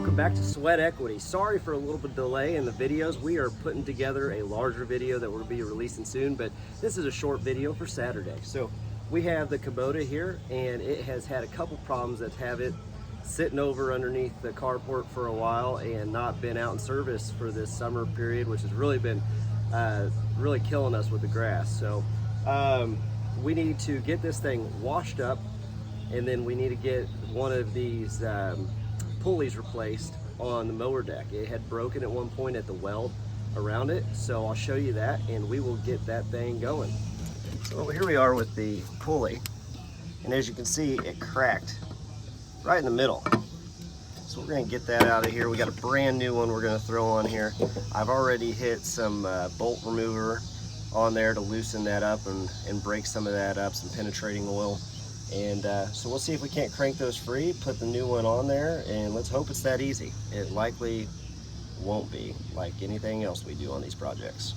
welcome back to Sweat Equity. Sorry for a little bit of delay in the videos. We are putting together a larger video that we'll be releasing soon, but this is a short video for Saturday. So we have the Kubota here, and it has had a couple problems that have it sitting over underneath the carport for a while and not been out in service for this summer period, which has really been really killing us with the grass. So we need to get this thing washed up, and then we need to get one of these pulleys replaced on the mower deck. It had broken at one point at the weld around it, so I'll show you that and we will get that thing going. So here we are with the pulley, and as you can see, it cracked right in the middle. So we're going to get that out of here. We got a brand new one we're going to throw on here. I've already hit some bolt remover on there to loosen that up and break some of that up, some penetrating oil. And so we'll see if we can't crank those free, put the new one on there, and let's hope it's that easy. It likely won't be, like anything else we do on these projects.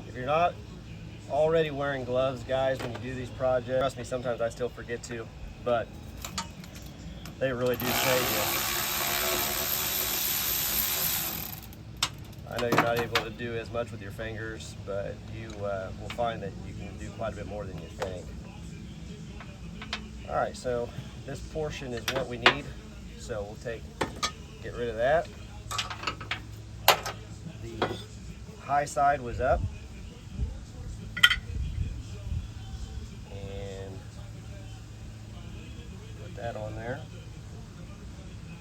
If you're not already wearing gloves, guys, when you do these projects, trust me, sometimes I still forget to, but they really do save you. I know you're not able to do as much with your fingers, but you will find that you can do quite a bit more than you think. All right, so this portion is what we need, so we'll get rid of that. The high side was up, that on there,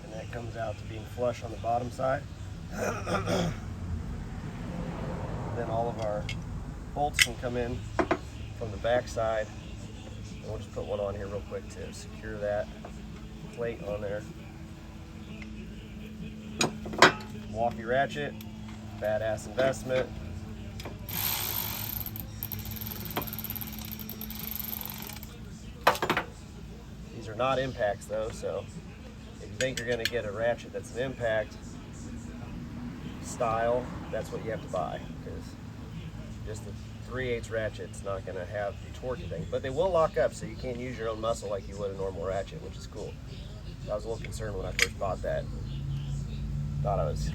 and that comes out to being flush on the bottom side. Then all of our bolts can come in from the back side, and we'll just put one on here real quick to secure that plate on there. Walkie ratchet, badass investment. These are not impacts though, so if you think you're going to get a ratchet that's an impact style, that's what you have to buy, because just the 3/8 ratchet's not going to have the torque thing. But they will lock up, so you can't use your own muscle like you would a normal ratchet, which is cool. I was a little concerned when I first bought that. Thought I was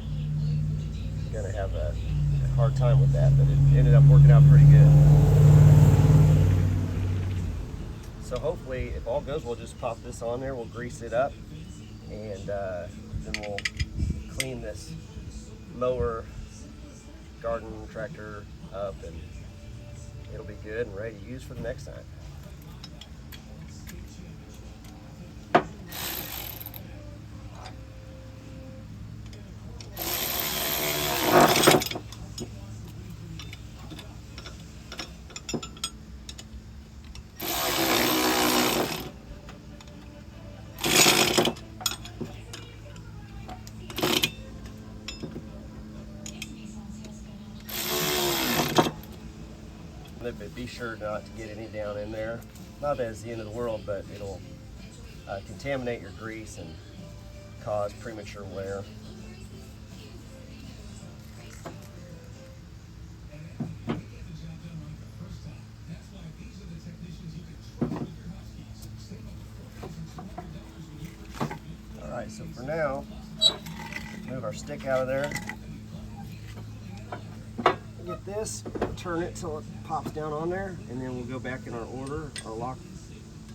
going to have a hard time with that, but it ended up working out pretty good. So hopefully, if all goes, we'll just pop this on there, we'll grease it up, and then we'll clean this mower, garden tractor up, and it'll be good and ready to use for the next time. But be sure not to get any down in there. Not that it's the end of the world, but it'll contaminate your grease and cause premature wear. Alright, so for now, move our stick out of there. Get this, turn it till it pops down on there, and then we'll go back in our order, our lock,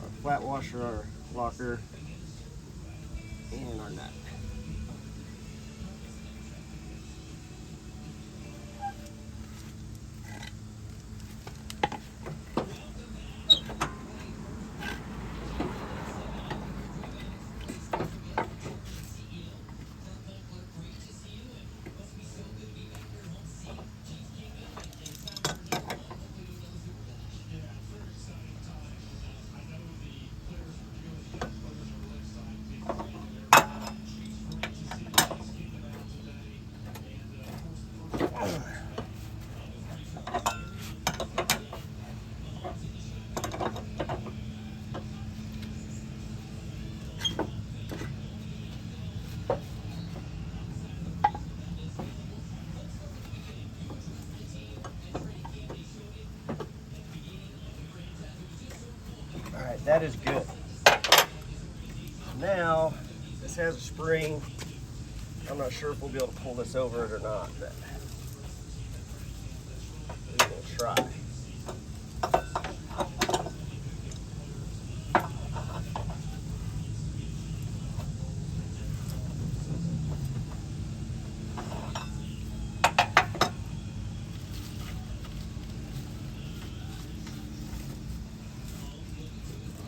our flat washer, our locker, and our nut. Alright, that is good. Now, this has a spring. I'm not sure if we'll be able to pull this over it or not, but we will try.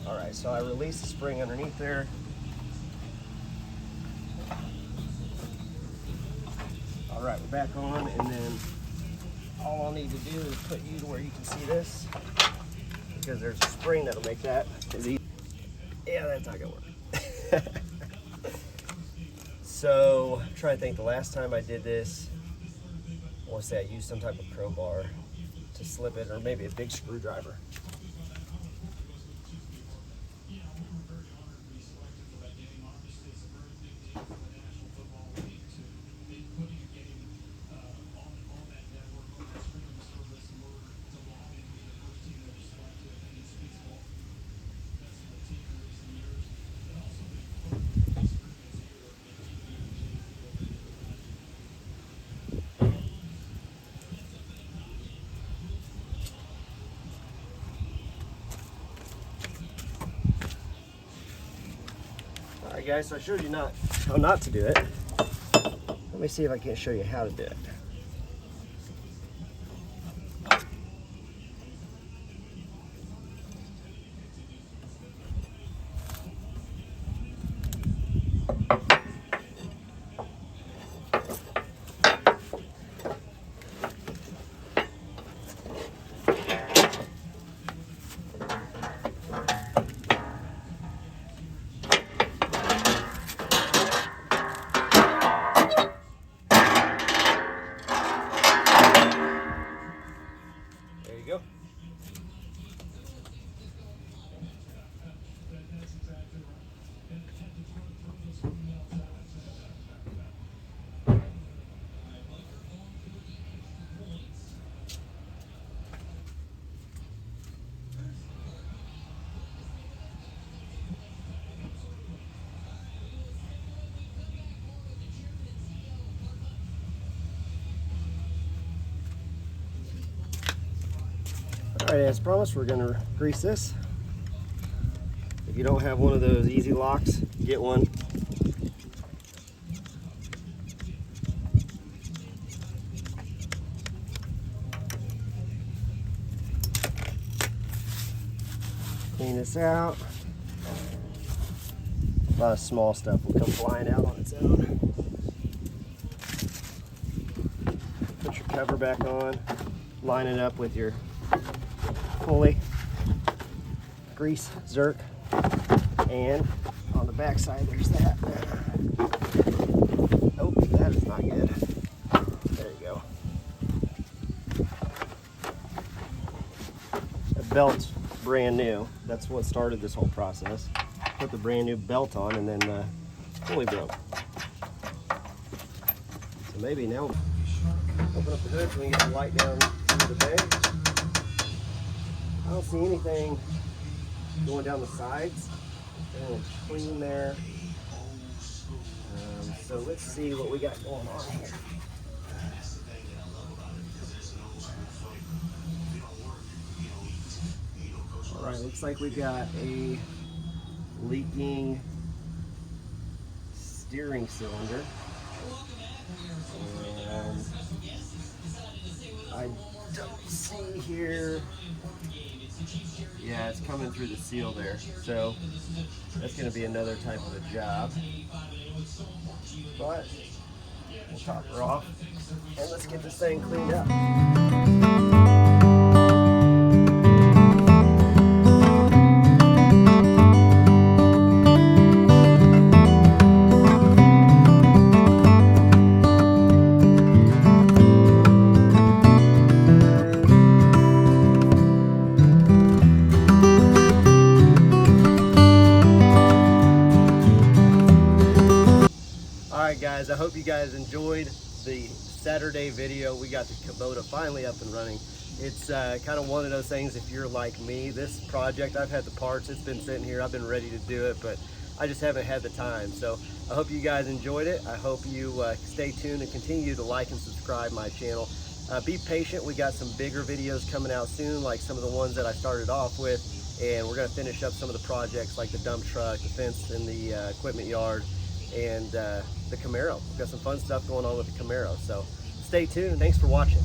Alright, so I release the spring underneath there. Alright, we're back on, and then all I'll need to do is put you to where you can see this, because there's a spring that'll make that as easy. Yeah, that's not gonna work. So, I'm trying to think, the last time I did this, I want to say I used some type of crowbar to slip it, or maybe a big screwdriver. Alright guys, so I showed you how not to do it. Let me see if I can't show you how to do it. There you go. Alright, as promised, we're going to grease this. If you don't have one of those easy locks, get one. clean this out. A lot of small stuff will come flying out on its own. Put your cover back on, line it up with your pulley, grease, zerk, and on the back side there's that. Oh, that is not good. There you go. The belt's brand new. That's what started this whole process. Put the brand new belt on and then the pulley broke. So maybe now open up the hood so we can get the light down through the bay. I don't see anything going down the sides. Everything's clean there. So let's see what we got going on here. All right, looks like we got a leaking steering cylinder. And I don't see here. Yeah, it's coming through the seal there. So that's going to be another type of a job. But we'll top her off and let's get this thing cleaned up. Alright guys, I hope you guys enjoyed the Saturday video. We got the Kubota finally up and running. It's kind of one of those things, if you're like me, this project, I've had the parts, it's been sitting here, I've been ready to do it, but I just haven't had the time. So I hope you guys enjoyed it. I hope you stay tuned and continue to like and subscribe my channel. Be patient, we got some bigger videos coming out soon, like some of the ones that I started off with, and we're going to finish up some of the projects like the dump truck, the fence in the equipment yard, and the Camaro. We've got some fun stuff going on with the Camaro, so stay tuned. Thanks for watching.